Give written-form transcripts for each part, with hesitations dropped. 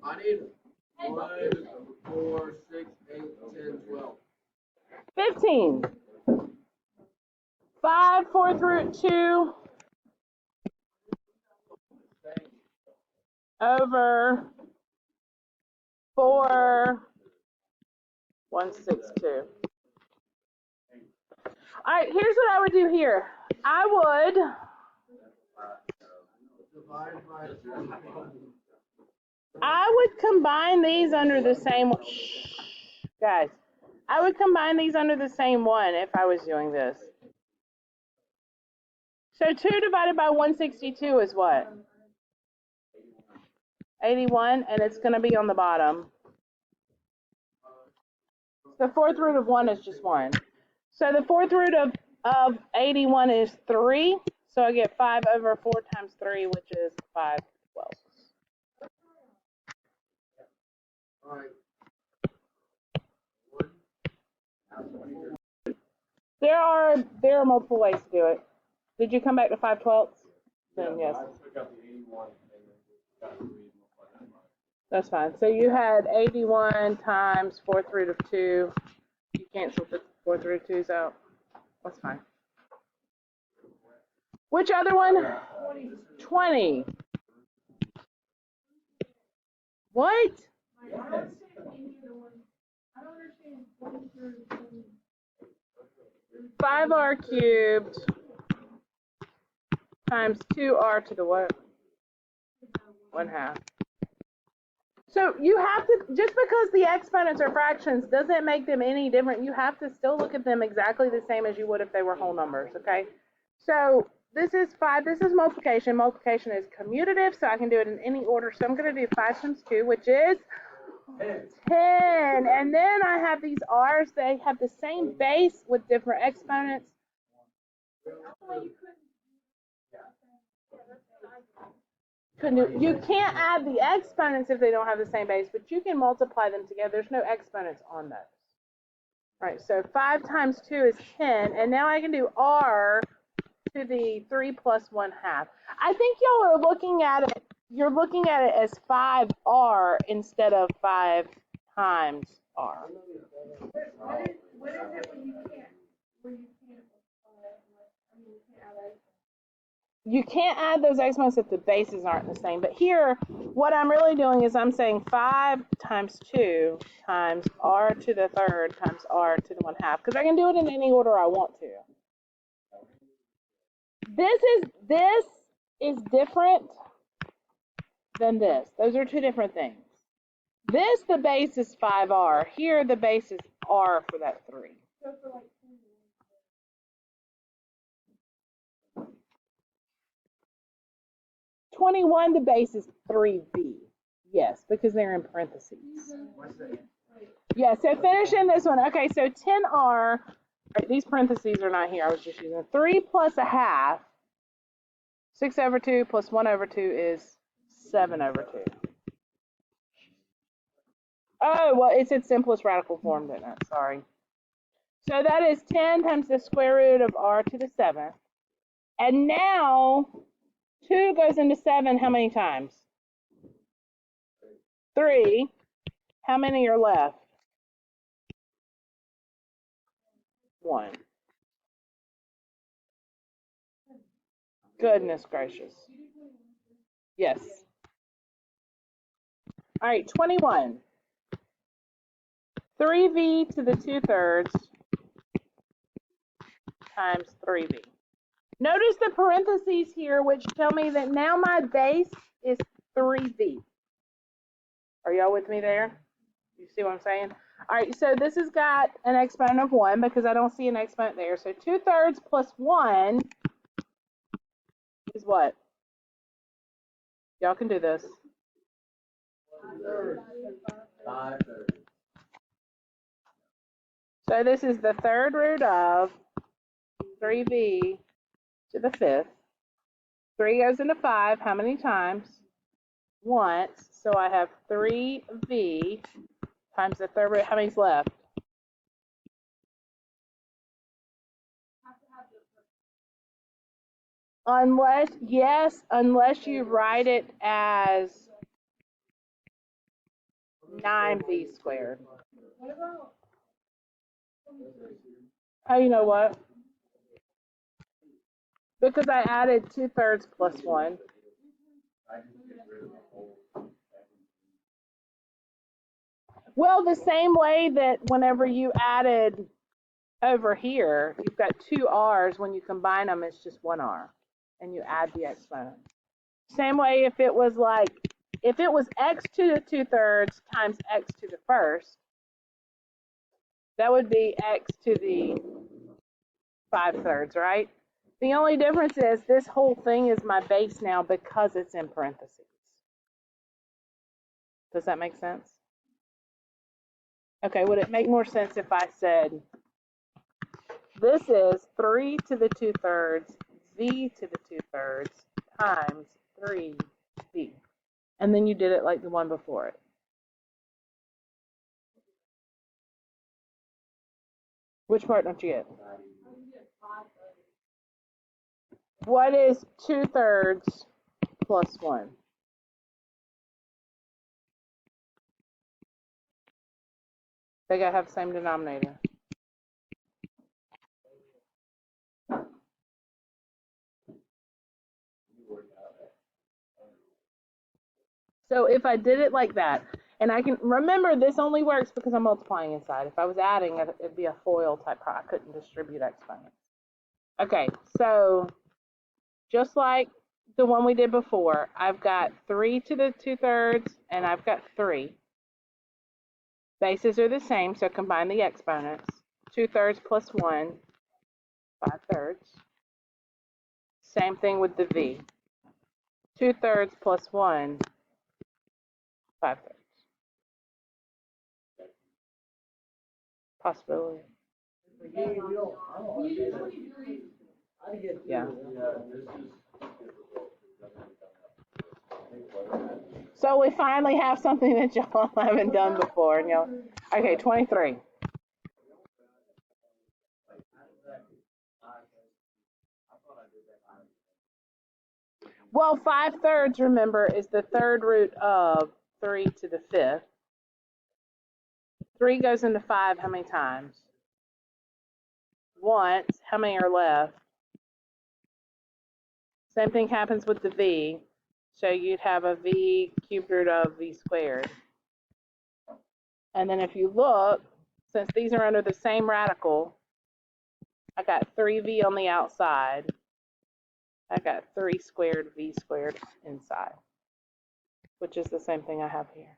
I need 1, 4, 6, 8, 10, 12. 15. 5, 4th root 2 over 4, 1, 6, 2. All right, here's what I would do here. I would combine these under the same, guys, I would combine these under the same one if I was doing this. So 2 divided by 162 is what? 81, and it's going to be on the bottom. The 4th root of 1 is just 1. So the 4th root of 81 is 3. So I get 5 over 4 times 3, which is 5 twelfths. All right. There are multiple ways to do it. Did you come back to 5 twelfths? Then yes. That's fine. So you had 81 times 4th root of 2. You cancel the 4th root of 2's out. That's fine. Which other one? 20. What? 5r cubed times 2r to the what? 1/2. So you have to, just because the exponents are fractions doesn't make them any different. You have to still look at them exactly the same as you would if they were whole numbers, okay? So this is 5, this is multiplication. Multiplication is commutative, so I can do it in any order. So I'm going to do 5 times 2, which is 10. And then I have these r's, they have the same base with different exponents. You can't add the exponents if they don't have the same base, but you can multiply them together. There's no exponents on those. All right, so 5 times 2 is 10, and now I can do r to the 3 plus 1/2. I think y'all are looking at it, you're looking at it as 5r instead of 5 times r. What is it when you can't you can't add those exponents if the bases aren't the same. But here, what I'm really doing is I'm saying 5 times 2 times r to the 3rd times r to the 1/2, because I can do it in any order I want to. This is different than this. Those are two different things. This, the base is 5r. Here, the base is r for that 3. 21, the base is 3b. Yes, because they're in parentheses. Yeah, so finishing this one. Okay, so 10r, right, these parentheses are not here. I was just using 3 plus 1/2. 6 over 2 plus 1 over 2 is 7 over 2. Oh, well, it's its simplest radical form, didn't it? Sorry. So that is 10 times the square root of r to the 7th. And now 2 goes into 7 how many times? 3. How many are left? 1. Goodness gracious. Yes. All right, 21. 3v to the 2/3 times 3v. Notice the parentheses here, which tell me that now my base is 3v. Are y'all with me there? You see what I'm saying? All right, so this has got an exponent of 1 because I don't see an exponent there. So 2/3 plus 1 is what? Y'all can do this. 5/3. So this is the 3rd root of 3v to the 5th. 3 goes into 5 how many times? Once. So I have 3v times the 3rd root. How many's left? Unless you write it as 9b squared. Oh, you know what? Because I added 2/3 plus 1. Well, the same way that whenever you added over here, you've got two r's. When you combine them, it's just one r, and you add the exponent. Same way if it was x to the 2/3 times x to the first, that would be x to the 5/3, right? The only difference is this whole thing is my base now because it's in parentheses. Does that make sense? Okay, would it make more sense if I said this is 3 to the 2/3 v to the 2/3 times 3v, and then you did it like the one before it? Which part don't you get? What is 2/3 plus 1? They gotta have the same denominator. So if I did it like that, and I can remember this only works because I'm multiplying inside. If I was adding, it'd be a FOIL type problem. I couldn't distribute exponents. Okay, so just like the one we did before, I've got 3 to the 2/3 and I've got 3. Bases are the same, so combine the exponents. 2/3 plus 1, 5/3. Same thing with the v. 2/3 plus 1, 5/3. Possibility. Yeah. So we finally have something that y'all haven't done before. And y'all, okay, 23. Well, 5/3, remember, is the third root of 3 to the 5th. 3 goes into 5 how many times? Once. How many are left? Same thing happens with the v. So you'd have a v cubed root of v squared. And then if you look, since these are under the same radical, I got 3v on the outside. I got 3 squared v squared inside, which is the same thing I have here.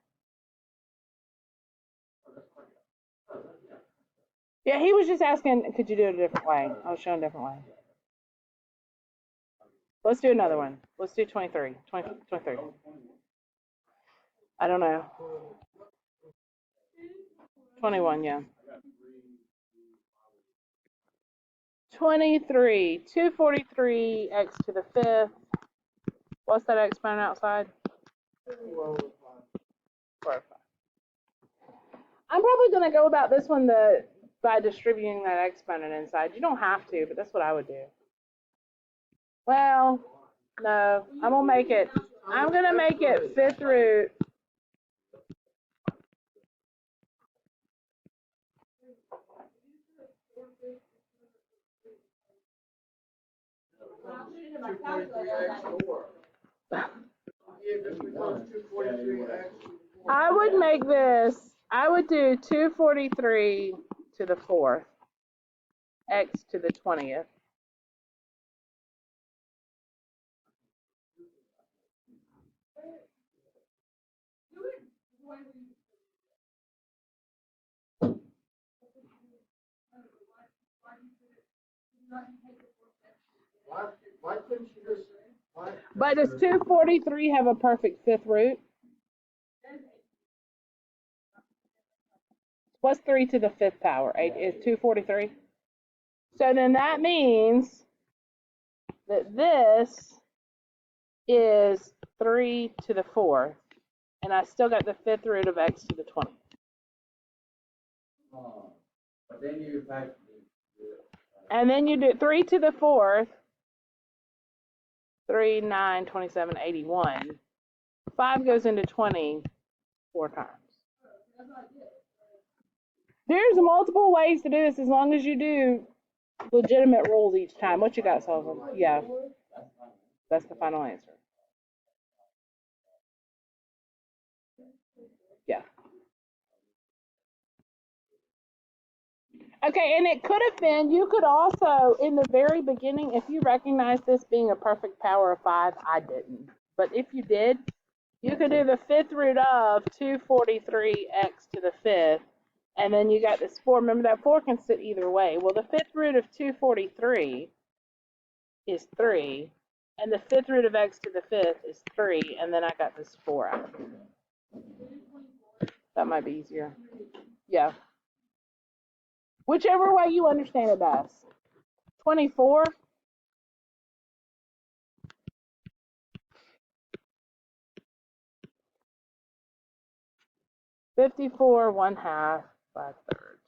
Yeah, he was just asking, could you do it a different way? I was showing a different way. Let's do another one. Let's do 23. 23. I don't know. 21, yeah. 23. 243 x to the 5th. What's that exponent outside? 405. I'm probably going to go about this one by distributing that exponent inside. You don't have to, but that's what I would do. Well, no, I'm going to make it 5th root. I would make this, I would do 243 to the 4th, x to the 20th. Why couldn't you just? But does 243 have a perfect 5th root? What's 3 to the 5th power? 8 is 243. So then that means that this is 3 to the 4th, and I still got the 5th root of x to the 20th. But then you have and then you do 3 to the 4th 3, 9, 27, 81. 5 goes into 20 4 times. There's multiple ways to do this as long as you do legitimate rules each time. What you got, Sullivan? Yeah, that's the final answer. Yeah. Okay, and it could have been, you could also, in the very beginning, if you recognize this being a perfect power of 5, I didn't. But if you did, you could do the 5th root of 243x to the 5th, and then you got this 4. Remember that 4 can sit either way. Well, the 5th root of 243 is 3, and the 5th root of x to the 5th is 3, and then I got this 4 out. That might be easier. Yeah. Whichever way you understand it best. 24. $54 1/2 5/3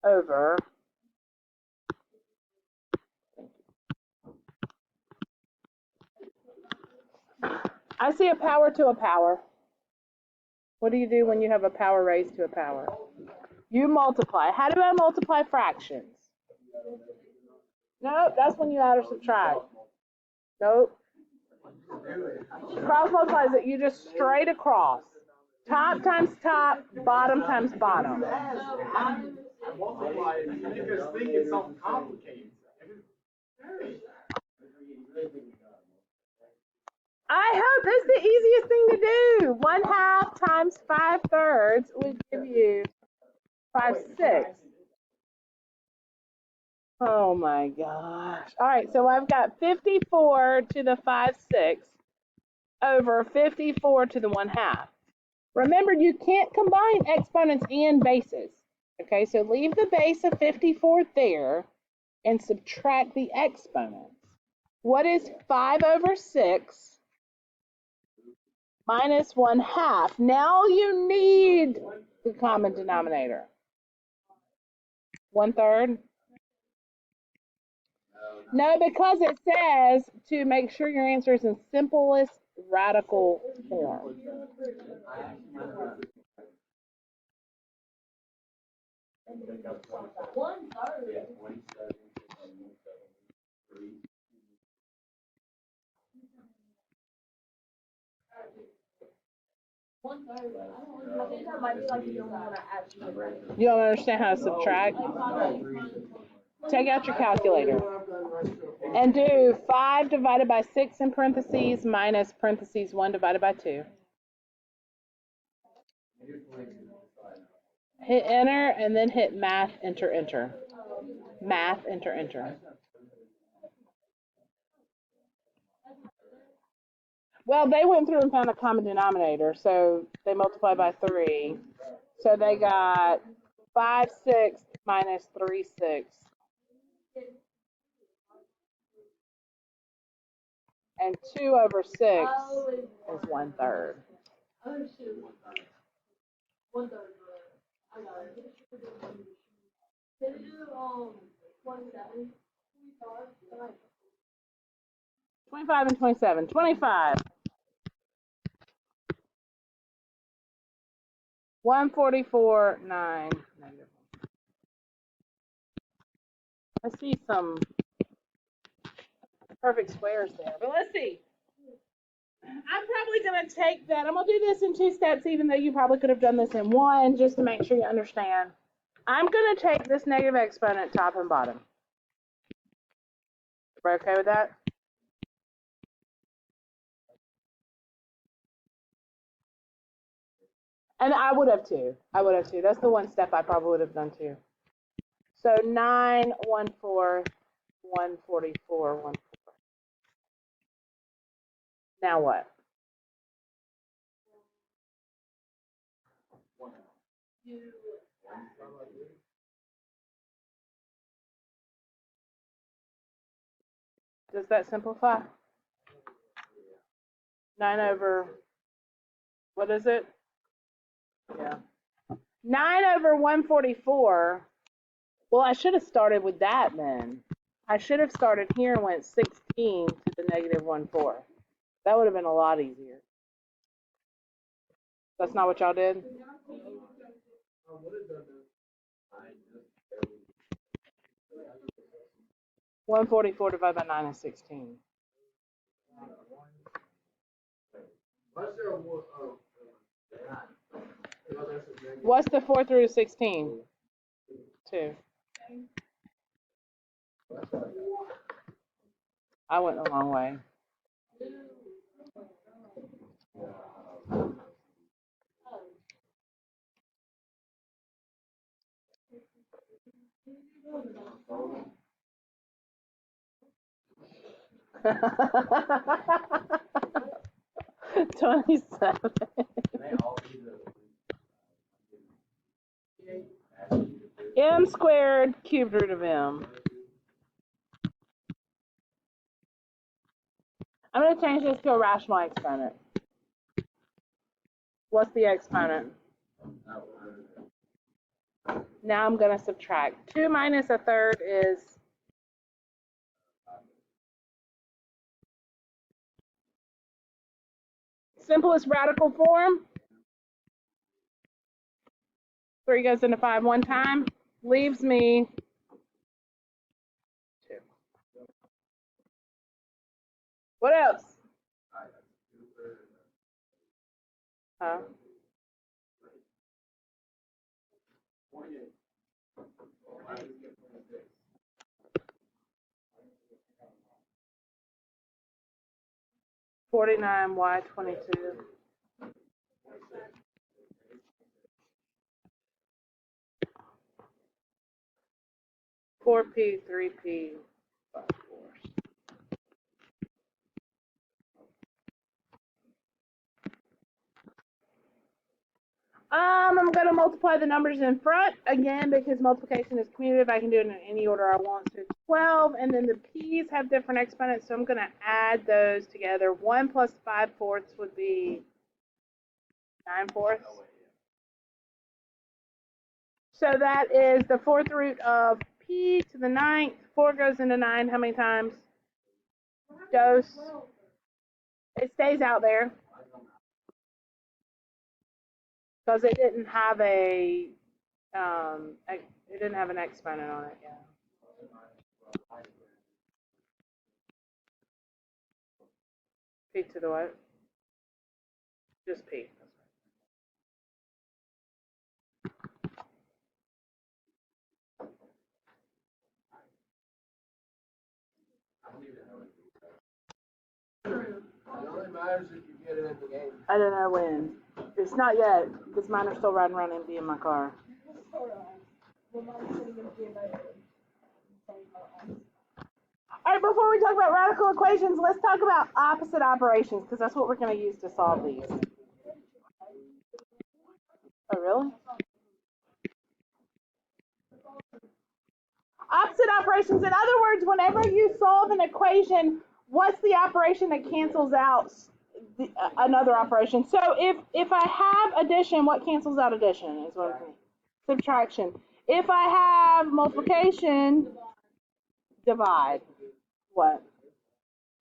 over. I see a power to a power. What do you do when you have a power raised to a power? You multiply. How do I multiply fractions? Nope, that's when you add or subtract. Nope. Cross multiplies it. You just straight across. Top times top, bottom times bottom. Multiply it because thinking something complicated. I hope that's the easiest thing to do. 1/2 times 5/3 would give you 5/6. Oh my gosh. All right, so I've got 54 to the 5/6 over 54 to the 1/2. Remember, you can't combine exponents and bases. Okay, so leave the base of 54 there and subtract the exponents. What is 5 over 6 minus 1/2? Now you need the common denominator. 1/3? No, because it says to make sure your answer is in simplest radical form. You don't understand how to subtract? Take out your calculator and do 5 divided by 6 in parentheses minus parentheses 1 divided by 2. Hit enter and then hit math, enter, enter. Math, enter, enter. Well, they went through and found a common denominator, so they multiplied by 3. So they got 5/6 minus 3/6. And 2 over 6 is 1/3. Oh shoot. 1/3. I got it. Can you do 27? 25 and 27. 25. 144, 9. I see some perfect squares there, but let's see. I'm probably going to take that. I'm going to do this in 2 steps, even though you probably could have done this in 1, just to make sure you understand. I'm going to take this negative exponent top and bottom. Everybody okay with that? And I would have too. I would have too. That's the one step I probably would have done too. So 9, 1/4, 144, 1/4. Now what? Does that simplify? 9 over, what is it? Yeah. 9 over 144 Well, I should have started with that then. I should have started here and went 16 to the negative 1/4. That would have been a lot easier. That's not what y'all did? I would have done that. I just 144 divided by 9 is 16. What's there one? What's the 4 through 16? 2. I went the long way. $27. M squared cubed root of M. I'm going to change this to a rational exponent. What's the exponent? Now I'm going to subtract. 2 minus a third is simplest radical form. 3 goes into 5 one time. Leaves me 2. What else? Huh? $49y22. 4p, 3p, 5 fourths. I'm going to multiply the numbers in front again because multiplication is commutative. I can do it in any order I want to. 12, and then the p's have different exponents, so I'm going to add those together. 1 plus 5 fourths would be 9 fourths. So that is the 4th root of p to the 9th. 4 goes into 9 how many times? Dose. It stays out there because it didn't have an exponent on it yet. P to the what? Just P. It only matters if you get it at the end. I don't know when. It's not yet because mine are still riding around empty in my car. All right, before we talk about radical equations, let's talk about opposite operations because that's what we're going to use to solve these. Oh, really? Opposite operations. In other words, whenever you solve an equation, what's the operation that cancels out another operation? So if I have addition, what cancels out addition is what I mean. Subtraction. If I have multiplication, divide. What?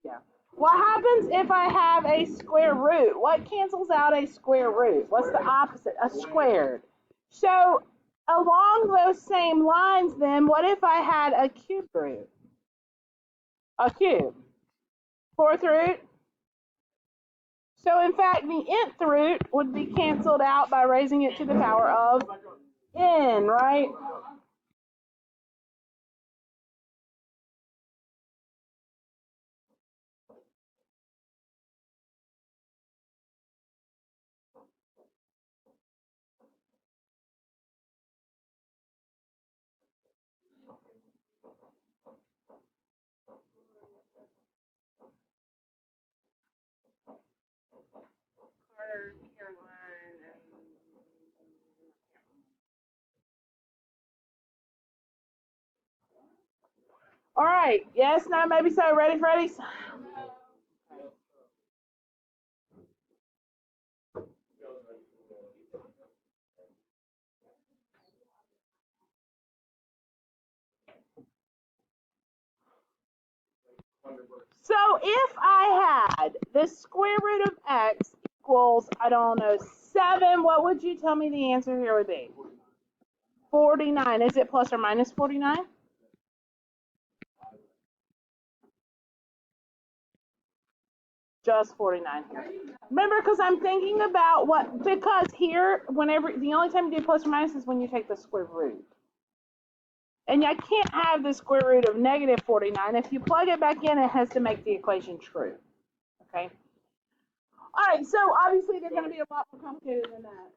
Yeah. What happens if I have a square root? What cancels out a square root? What's the opposite? A squared. So along those same lines, then, what if I had a cubed root? A cube. 4th root. So in fact, the nth root would be canceled out by raising it to the power of n, right? All right. Yes, no, maybe so. Ready, Freddy? So if I had the square root of x equals, I don't know, 7, what would you tell me the answer here would be? 49. Is it plus or minus 49? Just 49 here. Remember, because I'm thinking about because here, the only time you do plus or minus is when you take the square root. And I can't have the square root of negative 49. If you plug it back in, it has to make the equation true. Okay? All right, so obviously they're going to be a lot more complicated than that.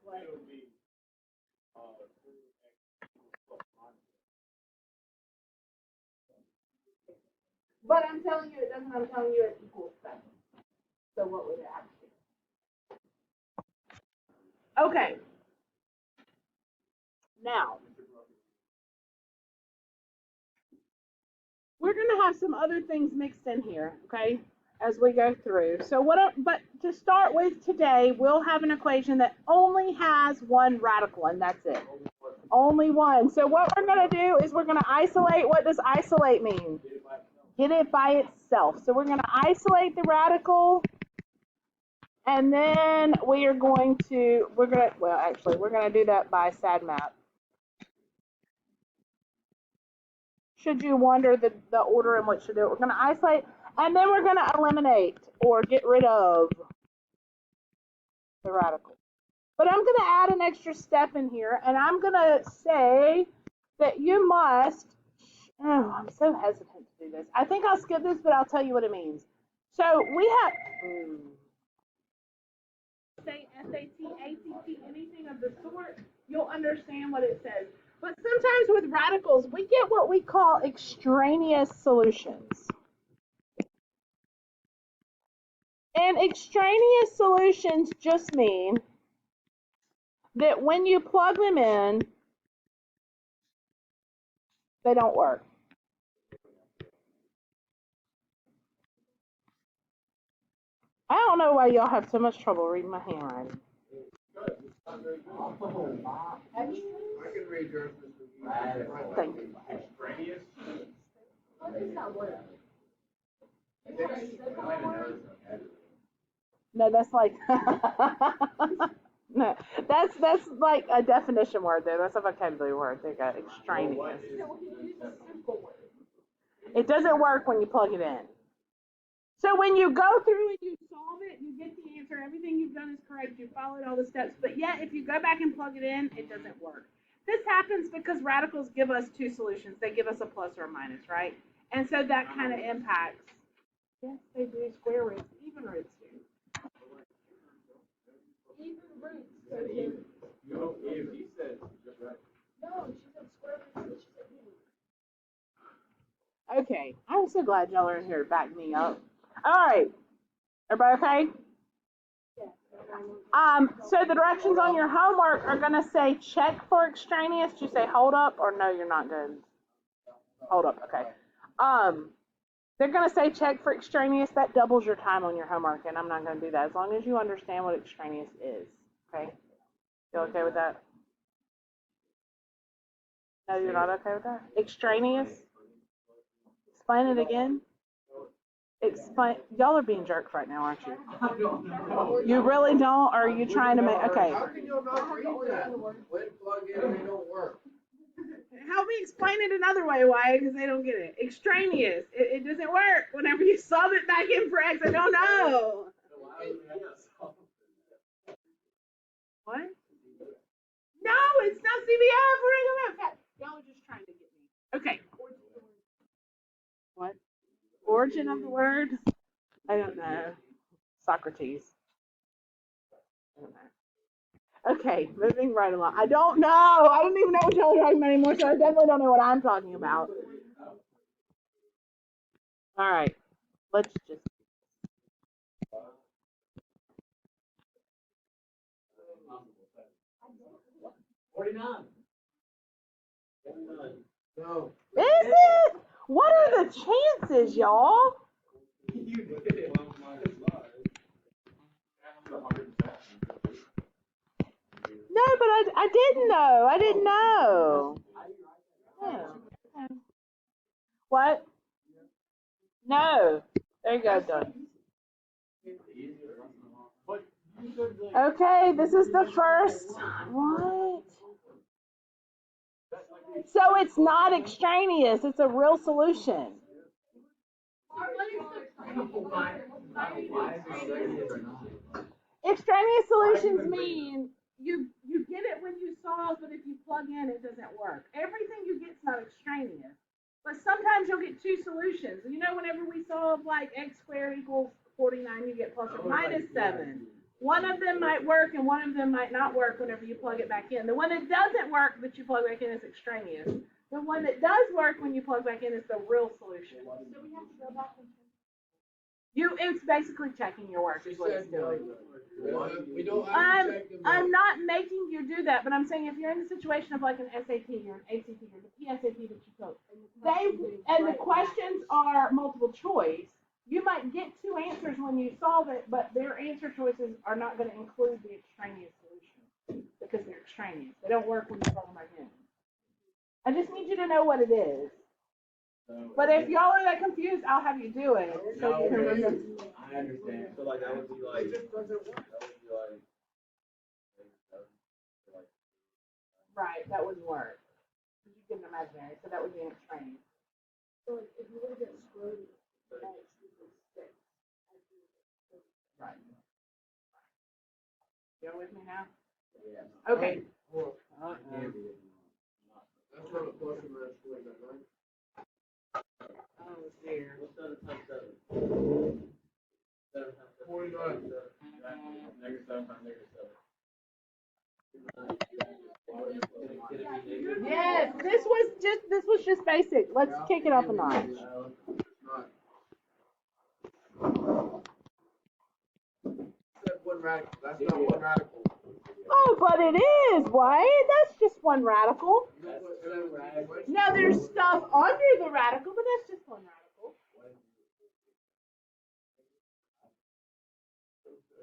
But I'm telling you it doesn't. I'm telling you it equals 7. So what would it actually be? Okay. Now, we're going to have some other things mixed in here, okay, as we go through. So but to start with today, we'll have an equation that only has one radical, and that's it. Only one. So what we're going to do is we're going to isolate. What does isolate mean? Get it by itself. So we're going to isolate the radical, and then we're going to do that by SADMAP. Should you wonder the order in which to do it, we're going to isolate, and then we're going to eliminate or get rid of the radical. But I'm going to add an extra step in here, and I'm going to say that you must, I'm so hesitant to do this. I think I'll skip this, but I'll tell you what it means. So we have, say SAT, ACT, anything of the sort, you'll understand what it says. But sometimes with radicals, we get what we call extraneous solutions. And extraneous solutions just mean that when you plug them in, they don't work. I don't know why y'all have so much trouble reading my handwriting. I can read yours. Thank you. No, that's like no, that's like a definition word there. That's a vocabulary word. They got extraneous. It doesn't work when you plug it in. So when you go through and you solve it, you get the answer. Everything you've done is correct. You followed all the steps. But yet, if you go back and plug it in, it doesn't work. This happens because radicals give us two solutions. They give us a plus or a minus, right? And so that kind of impacts. Yes, they do. Square roots, even roots do. Even roots. No, he said. No, she said square roots. She said even. Okay, I'm so glad y'all are in here to back me up. All right, everybody okay? So the directions on your homework are gonna say check for extraneous. Do you say hold up or no? You're not good. Hold up, okay. They're gonna say check for extraneous. That doubles your time on your homework, and I'm not gonna do that as long as you understand what extraneous is. Okay? You okay with that? No, you're not okay with that. Extraneous. Explain it again. Explain. Y'all are being jerks right now, aren't you? You really don't? Or are you trying to make? Okay. How can you not read that? When plug in, they don't work. Help me explain it another way, Wyatt, because they don't get it. Extraneous. It doesn't work. Whenever you solve it back in for X, I don't know. What? No, it's not CBF. Y'all are just trying to get me. Okay. What? Origin of the word? I don't know. Socrates. I don't know. Okay, moving right along. I don't know. I don't even know what y'all are talking about anymore, so I definitely don't know what I'm talking about. All right. Let's just. 49. No. Is it? What are the chances, y'all? You did it. No, but I didn't know. I didn't know. Yeah. What? No. There you go, done. Okay, this is the first. What? So it's not extraneous, it's a real solution. Extraneous solutions mean you get it when you solve, but if you plug in, it doesn't work. Everything you get is not extraneous, but sometimes you'll get two solutions. You know, whenever we solve like x squared equals 49, you get plus or minus 7. One of them might work and one of them might not work whenever you plug it back in. The one that doesn't work that you plug back in is extraneous. The one that does work when you plug back in is the real solution. So we have to go back and It's basically checking your work is what it's doing. We don't have to check them. I'm not making you do that, but I'm saying if you're in the situation of like an SAT or an ACT or the PSAT that you took, and the questions are multiple choice, you might get two answers when you solve it, but their answer choices are not going to include the extraneous solution because they're extraneous. They don't work when you plug them back in. I just need you to know what it is. But if y'all are that confused, I'll have you do it so you can remember. I understand. So like that would be like. That would be like. Right, that wouldn't work. You get an imaginary, so that would be an extraneous. so like, if you were to get square root of x equals 6, Right. You with me now? Yeah. Okay. That's not a plus or minus 49, right? Oh dear. What's 7 times 7? 7 times 7. 49. Negative 7 times negative 7. Yes, this was just basic. Let's kick it up a notch. That's one radical. That's not one radical. Oh, but it is, Wyatt. That's just one radical. Now there's stuff under the radical, but that's just one radical.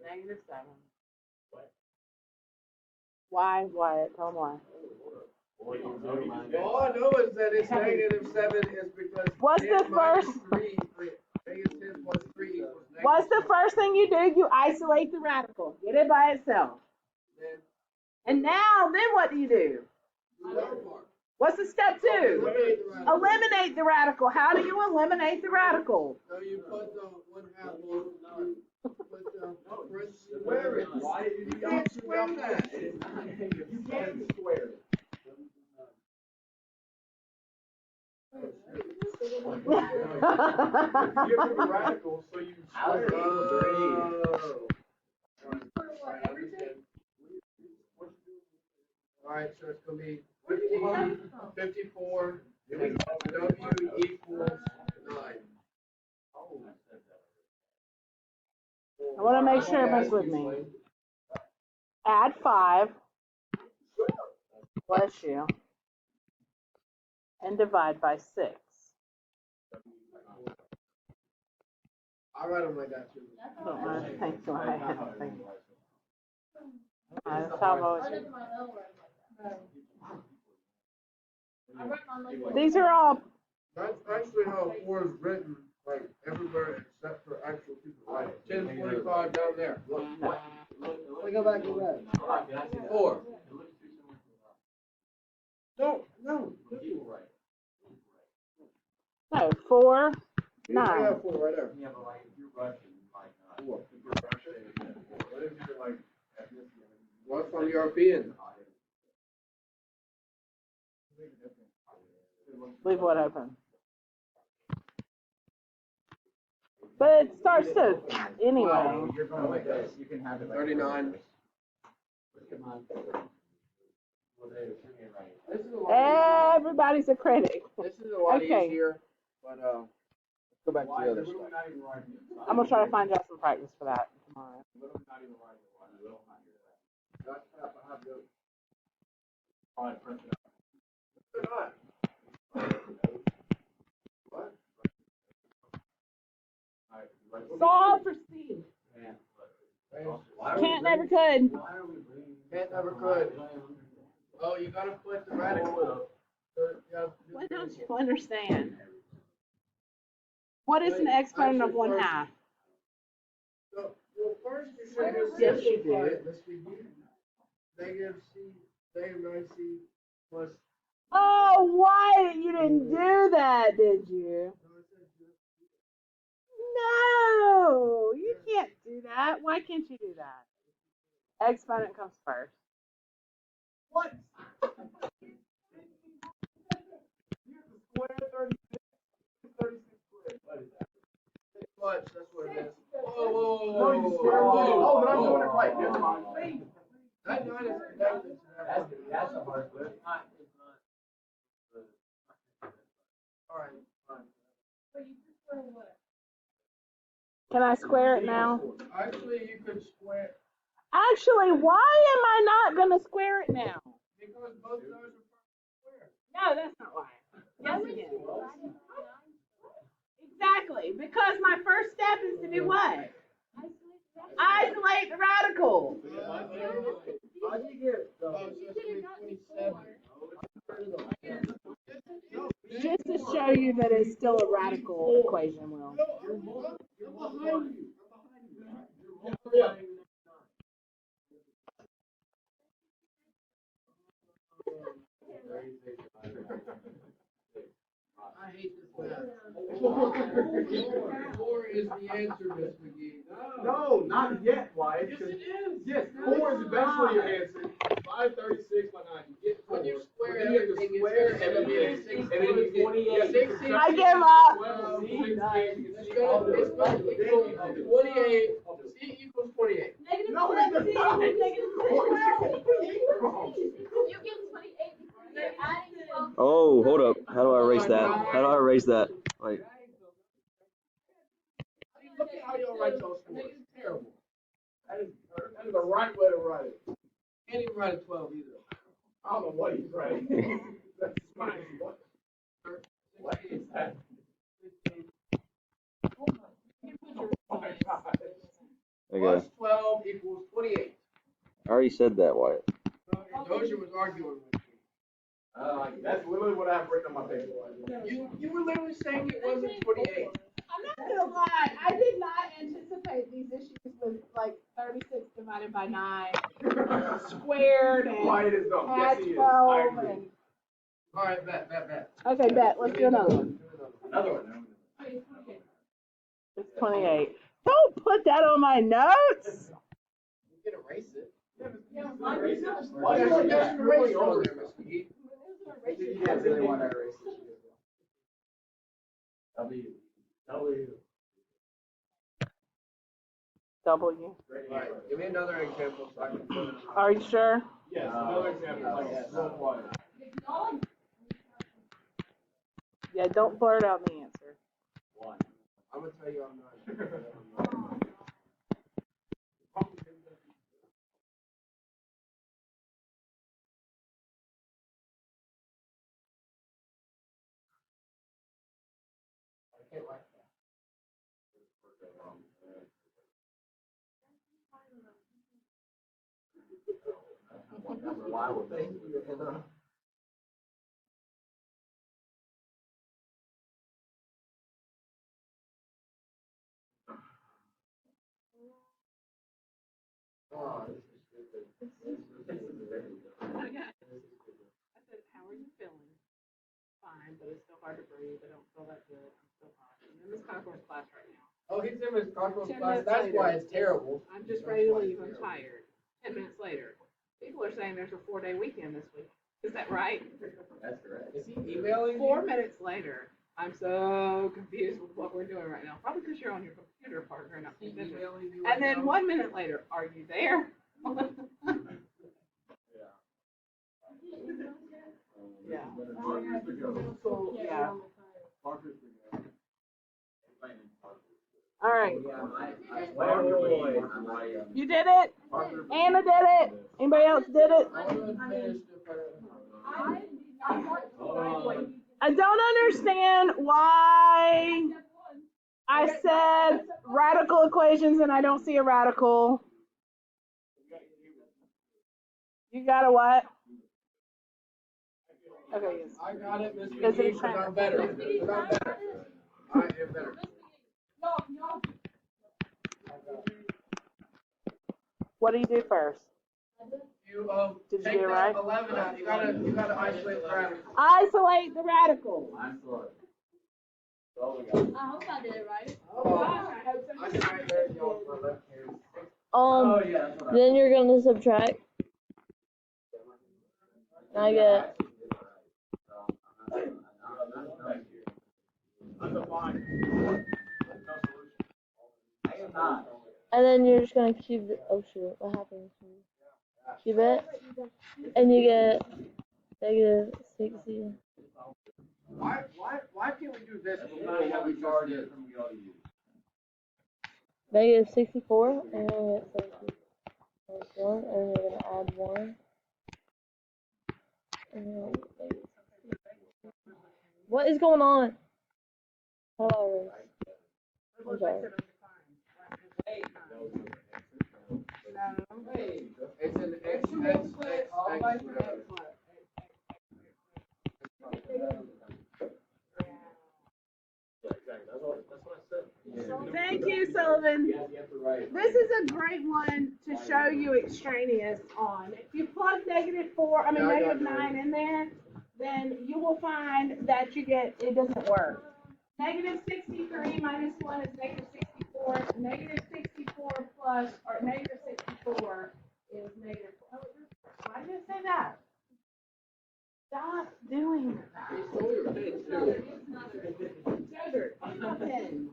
Negative 7. Why, Wyatt? Tell them why. All I know is that it's negative 7 is because What's the first? Negative 10 plus 3 equals negative. What's the first thing you do? You isolate the radical. Get it by itself. And now, then what do you do? What's the step 2? Eliminate the radical. How do you eliminate the radical? So you put the 1/2 you put the square it. Why did you can't square that? You can't square it. You give the radical, so you square it. All right, so it's going to be 54, W equals 9. I want to make sure everybody's with me. Add 5. Bless you. And divide by 6. I'll write them like that too. Don't mind. Thanks, Wyatt. Thank you. That's how I've always. These are all. That's actually how 4 is written, like everywhere except for actual people write it. 1045 down there. Look. Let me go back to that. 4. No. No, 4, 9. I have 4 right there. Yeah, but like if you're Russian, like 4. if you're Russian, what if you're like ethnicity? What's on European? Leave what open. But it starts to, anyway. You're going like this. You can have it like 39. Come on. This is a lot. Everybody's a critic. This is a lot Okay. easier, but let's go back to the other stuff. I'm going to try to find y'all some practice for that tomorrow. Solve for Steve. Can't, never could. Can't, never could. Oh, you gotta put the radical. What don't you understand? What is an exponent of 1/2? So, well, first you should do Yes, you simplify do. it, Miss McGee. Negative C, negative 9C plus. Oh, why you didn't do that, did you? No, you can't do that. Why can't you do that? Exponent comes first. What? You have to square 36. 36 squared. What is that? Much, that's what it is. Whoa, No, you square. Oh, then I'm doing it right. Never mind. That 9 is connected to that. That's a hard one. Alright, fine. Can I square it now? Actually, you could square, Actually, why am I not going to square it now? because both of those are square. No, that's not why. Yes, it is. Exactly, because my first step is to do what? Isolate the radical. How do you get? Oh, so it's gonna be 27. Just to show you that it's still a radical equation, Will. You're behind you. I hate this math. 4 is the answer, Miss McGee. No, not yet, Wyatt. Yes, it is. Yes, 4 is eventually your answer. 536 by 9. You get 4. When you square Then you have to everything, square it's gonna be everything. 6. And then you get 28. 16. I give up. 12, It's 16, gonna equal 28. C equals 28. No, it does not. You get 28 because you're adding 12. Oh, hold up. How do I erase that? How do I erase that? Like, Look at how y'all write those scores. It's terrible. That is the right way to write it. Can't even write a 12 either. I don't know what he's writing. That's fine. What is that? Oh my God. Plus okay. 12 equals 28. I already said that, Wyatt. Dozier was arguing with me. That's literally what I have written on my paper. You were literally saying it wasn't 28. I'm not gonna lie, I did not anticipate these issues with like 36 divided by 9 squared Wyatt and is dumb. Yes, add he is. 12 I agree. and Alright, bet. okay, bet. Let's do another one. Another one. It's 28. Don't put that on my notes. You can erase it. Why There's is an that eraser really on there, Miss McGee. Yeah, really want to erase it. W. W. Alright, give me another example so I can put it. Are you sure? Yes, another example. Like that. So quiet. Yeah, don't blurt out the answer. I'm gonna tell you I'm not. I can't write that. Oh, this is stupid. I said, how are you feeling? Fine, but it's still hard to breathe. I don't feel that good. I'm still hot. I'm in Miss Concor's class right now. Oh, he's in his Cosmos 10 class. minutes That's later. why it's terrible. I'm just ready to leave. I'm tired. 10 minutes later. People are saying there's a 4-day weekend this week. Is that right? That's correct. Is he emailing 4 you? minutes later. I'm so confused with what we're doing right now. Probably because you're on your computer, partner, not Is he paying attention. emailing you And right then now? 1 minute later, are you there? Yeah. So, yeah. All right. You did it? Anna did it? Anybody else did it? I'm gonna finish the I don't understand why I said radical equations and I don't see a radical. You got a what? Okay, yes. I got it, Miss Is it a McGee, because I'm better. Because I'm better. I am better. What do you do first? You, Did you take get it right? that 11 out, you gotta isolate the radical. Isolate the radical. I hope I did it right. I tried there, y'all, for left hand. Then you're gonna subtract. I get. And then you're just gonna cube it. Oh shoot, what happens? Cube it, and you get negative 60. Why can't we do this before what we just did? Negative 64, and then you get 71, and then you're gonna add 1. And then you get negative 64. What is going on? How do I erase? I'm sorry. It's an X, whatever. Thank you, Sullivan. This is a great one to show you extraneous on. If you plug negative 9 in there, then you will find that it doesn't work. Negative 63 minus 1 is negative 64. Negative 64 plus, or negative 64 is negative 4. Why did it say that? Stop doing that. Desert, stop pen.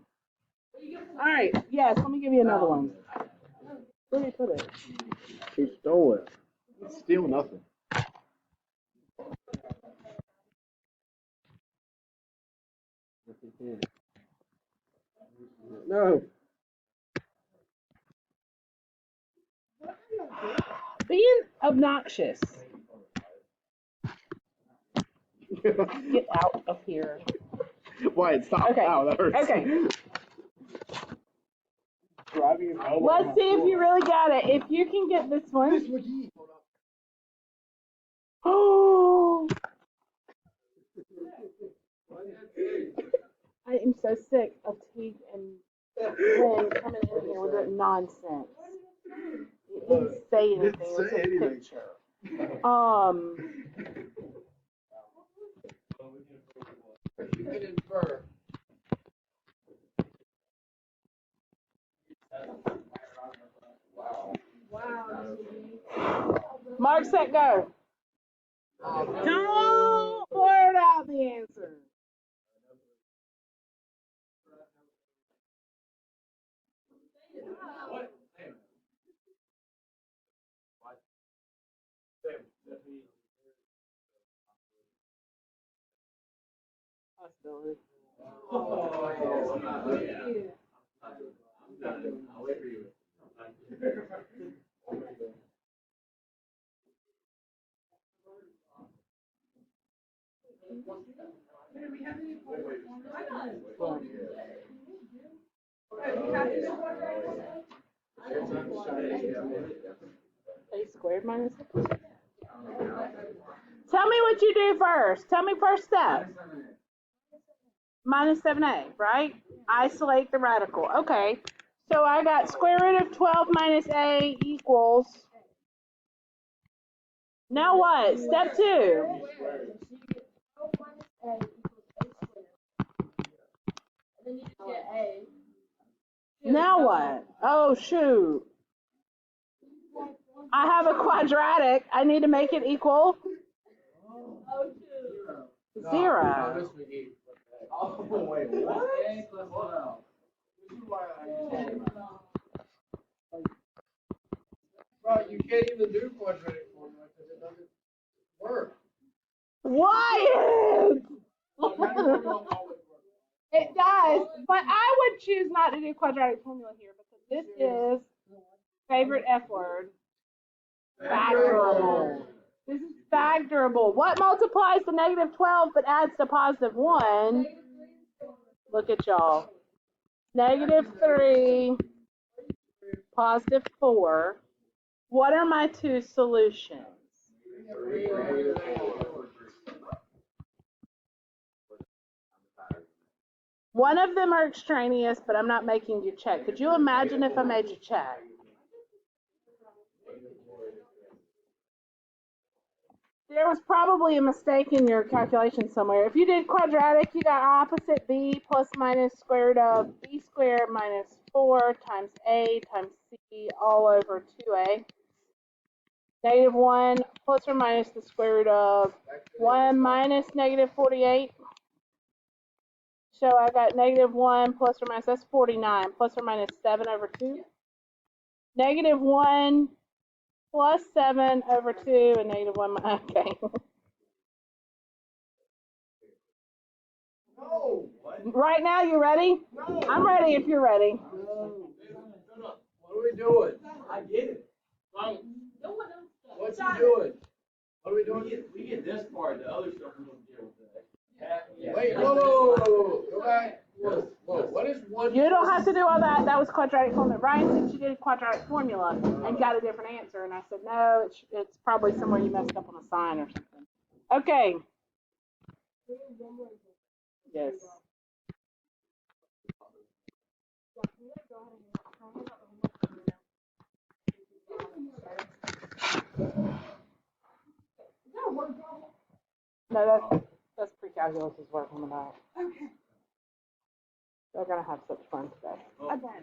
All right, yes, let me give you another one. Where did you put it? He stole it. Steal nothing. No. Being obnoxious. Get out of here. Why? Stop. Okay. Ow, that hurts. Okay. Driving an elbow Let's see if you really got it. If you can get this one. Oh. I am so sick of Teague and Lynn coming in here with that nonsense. It didn't say anything. It was a picture. You can infer. Mark, set, go. Don't blurt out the answer. Possibility. A squared minus. Tell me what you do first. Tell me first step. Minus 7a, right? Isolate the radical. Okay. So I got square root of 12 minus a equals. Now what? Step 2. Now what? Oh, shoot. I have a quadratic. I need to make it equal 0. Oh, wait, what? Bro, you can't even do quadratic formula because it doesn't work. Why? It does, but I would choose not to do quadratic formula here because this is favorite F word. Factorable. This is factorable. What multiplies to negative 12 but adds to positive 1? Look at y'all. Negative 3, positive 4. What are my two solutions? One of them are extraneous, but I'm not making you check. Could you imagine if I made you check? There was probably a mistake in your calculation somewhere. If you did quadratic, you got opposite b plus minus square root of b squared minus 4 times a times c all over 2a. Negative 1 plus or minus the square root of 1 minus negative 48. So I got negative 1 plus or minus, that's 49, plus or minus 7 over 2. Negative 1 plus 7 over 2 and negative 1, okay. No. Right now, you ready? No. I'm ready if you're ready. No. What are we doing? I get it. No one else does. What's he doing? What are we doing? We get this part, the other stuff we don't deal with that. Yeah. Wait, whoa, go back. Whoa, what is one? You don't have to do all that. That was quadratic formula. Ryan said she did a quadratic formula and got a different answer. And I said, no, it's probably somewhere you messed up on a sign or something. Okay. Yes. No, that's pre-calculus is what I'm about. Okay. They're gonna have such fun today. Okay.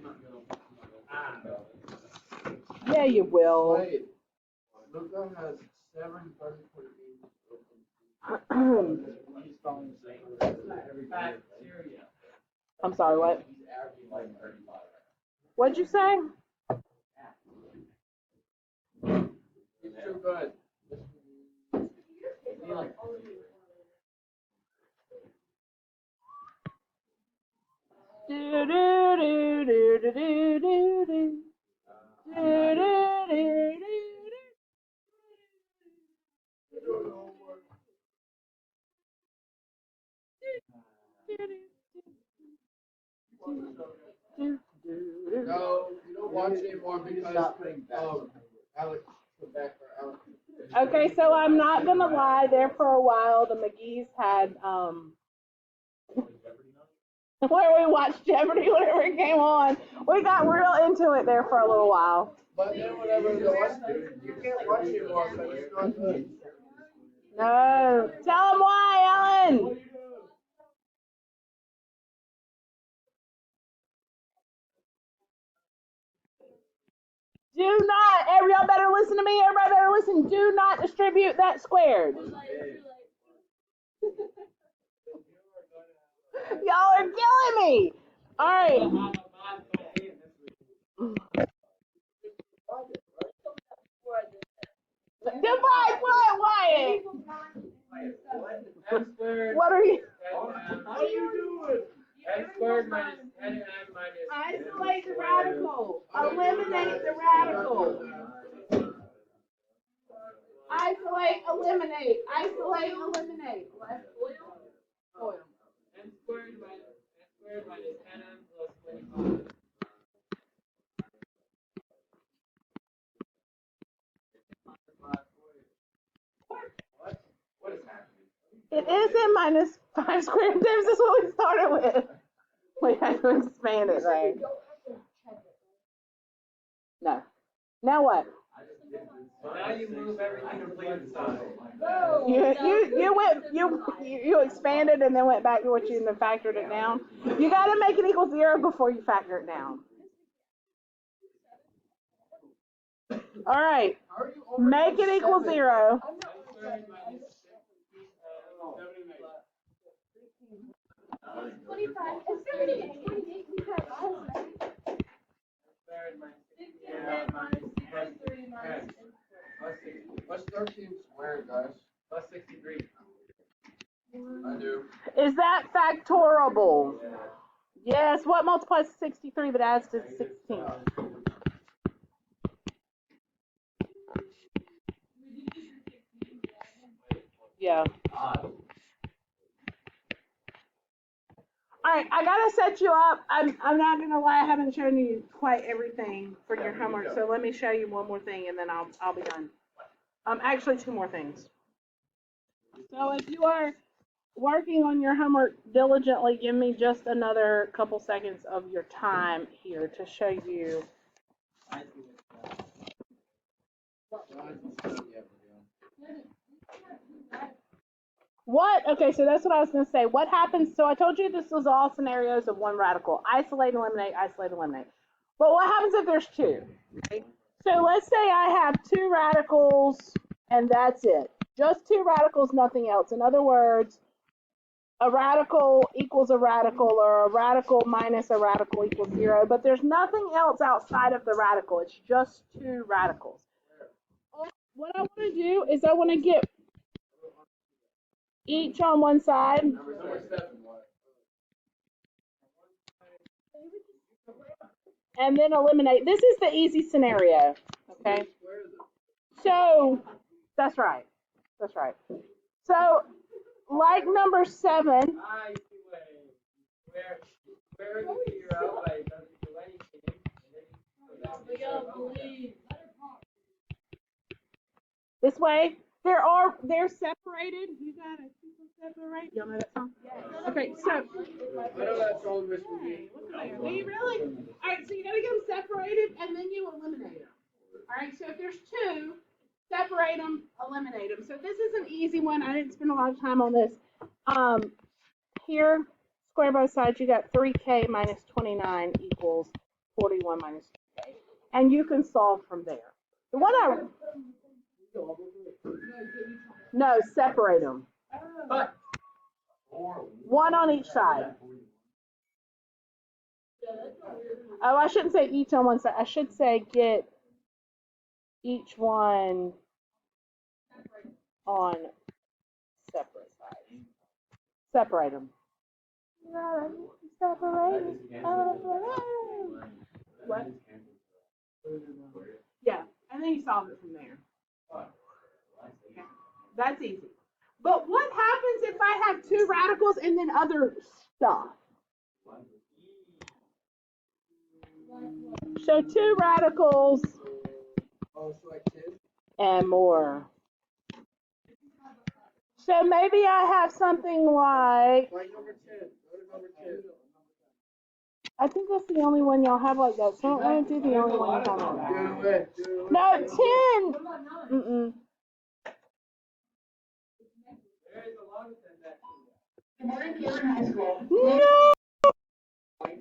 Yeah, you will. Wait, Luca has 730.8. I'm sorry, what? He's averaging like 35. What'd you say? He's too good. Do do do do do do do do. Do do do do do. No, you don't watch anymore because Alex put back for Alex. Okay, so I'm not gonna lie. There for a while, the McGee's had where we watched Jeopardy whenever it came on. We got real into it there for a little while. But then whenever you can't watch anymore because it's not good. No, tell him why, Ellen. Do not, y'all better listen to me. Everybody better listen. Do not distribute that squared. Y'all are killing me. All right. Divide what, Wyatt? M squared. What are you? What are you doing? M squared minus 10m minus. Isolate the radical. Eliminate the radical. Isolate, eliminate. Isolate, eliminate. Left foil. M squared minus 10m plus 25. What is happening? It is in minus 5 squared. This is what we started with. We had to expand it, right? No. Now what? So now you move everything to one side. You expanded and then went back to what you and then factored it down. You got to make it equal 0 before you factor it down. All right. Make it equal 0. It's 25. It's 78 because What's 13 squared, guys? Plus 63. I do. Is that factorable? Yes. What multiplies to 63 but adds to 16? Yeah. All right, I gotta set you up. I'm not gonna lie, I haven't shown you quite everything for your homework, so let me show you one more thing and then I'll be done. Actually 2 more things. So if you are working on your homework diligently, give me just another couple seconds of your time here to show you. What? Okay, so that's what I was going to say. What happens? So I told you this was all scenarios of one radical. Isolate, eliminate, isolate, eliminate. But what happens if there's two? Okay. So let's say I have two radicals and that's it. Just two radicals, nothing else. In other words, a radical equals a radical, or a radical minus a radical equals 0. But there's nothing else outside of the radical. It's just two radicals. What I want to do is I want to get each on one side. And then eliminate. This is the easy scenario. Okay. So that's right. That's right. So like number 7. I see where the 0 like doesn't do anything. This way, they're separated. You gotta keep them separate. Y'all know that song? Okay, so I know that song, Miss McGee. do you really? All right, so you gotta get them separated and then you eliminate them. All right, so if there's two, separate them, eliminate them. So this is an easy one. I didn't spend a lot of time on this. Here, square both sides, you got 3k minus 29 equals 41 minus 2k. And you can solve from there. The one no, separate them. One on each side. Oh, I shouldn't say each on one side. I should say get each one on separate sides. Separate them. Separate. What? Yeah, and then you solve it from there. Okay. That's easy. But what happens if I have two radicals and then other stuff? So two radicals and more. So maybe I have something like, Like number 10. Go to number 10. I think that's the only one y'all have like that. So I don't want to do the only one you have like that. Do it. No, 10. Mm-mm. No.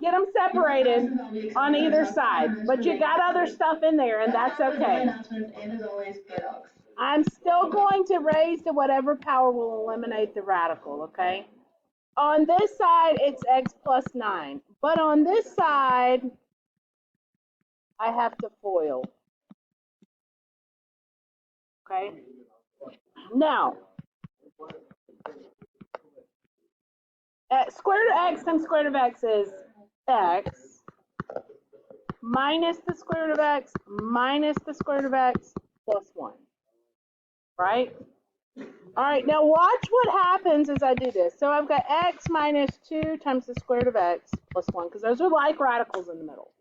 Get them separated on either side, but you got other stuff in there, and that's okay. I'm still going to raise to whatever power will eliminate the radical, okay? On this side, it's x plus 9, but on this side, I have to FOIL. Okay? Now, square root of x times square root of x is x minus the square root of x minus the square root of x plus 1. Right? All right, now watch what happens as I do this. So I've got x minus 2 times the square root of x plus 1, because those are like radicals in the middle.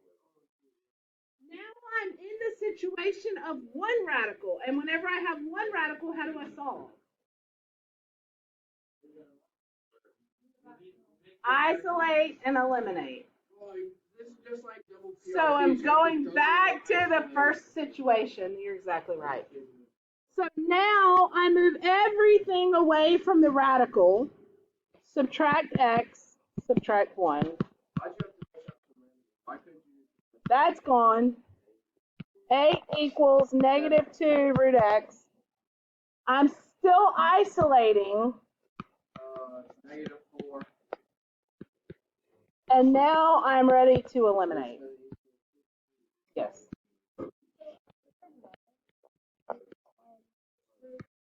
Now I'm in the situation of one radical, and whenever I have one radical, how do I solve? Isolate and eliminate. So I'm going back to the first situation. You're exactly right. So now I move everything away from the radical. Subtract x, subtract 1. That's gone. 8 equals negative 2 root x. I'm still isolating. Negative 4. And now I'm ready to eliminate. Yes.